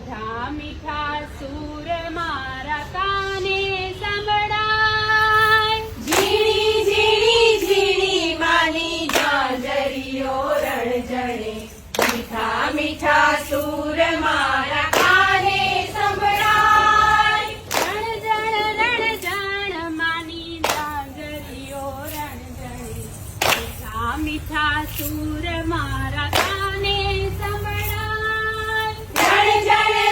મીઠા મીઠા સૂર મારા કાને સંભળાય. ઝીણી ઝીણી ઝીણી માની ઝાંઝરીઓ રણઝણે, મીઠા મીઠા સૂર મારા કાને સંભળાય. રણઝણ માની ઝાંઝરીઓ રણઝણે, મીઠા મીઠા સૂર મારા કાને સંભળાય.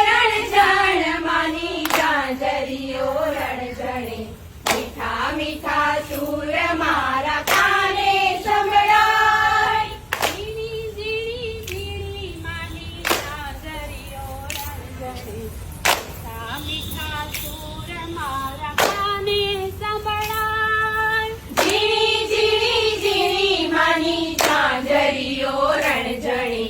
રણઝણ માની ઝાંઝરીઓ રણઝણે, મીઠા મીઠા સૂર મારા કાને સંભળાય. ઝીણી ઝીણી ઝીણી માની ઝાંઝરીઓ રણઝણે, મીઠા મીઠા સૂર મારા કાને સંભળાય. ઝીણી ઝીણી ઝીણી માની ઝાંઝરીઓ રણઝણે,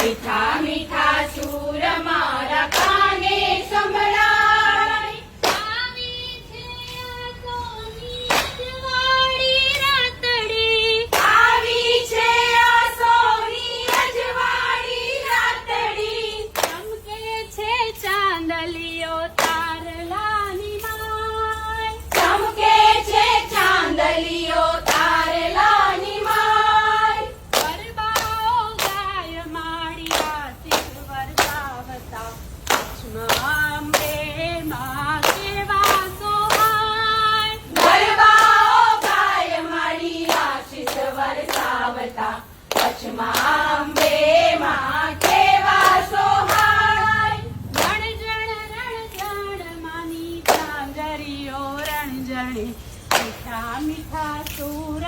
મીઠા મીઠા સૂર મારા કાને સંભળાય. આવી છે આ સોની અજવાળી રાતડી, આવી છે આ સોની અજવાળી રાતડી, ચમકે છે ચાંદલિયો તારલાની માય. ચમકે છે ચાંદલિયો તારલાની માય. ગરબાઓ ગાય માળી આશીષ વરસાવતા, કચ્છમાં અંબે માં કેવા સોહાય. ગરબાઓ ગાય મારી આશીષ વરસાવતા, કચ્છમાં અંબે માં કેવા સોહાય. રણઝણ માની ઝાંઝરીઓ રણઝણે, મીઠા મીઠા સૂર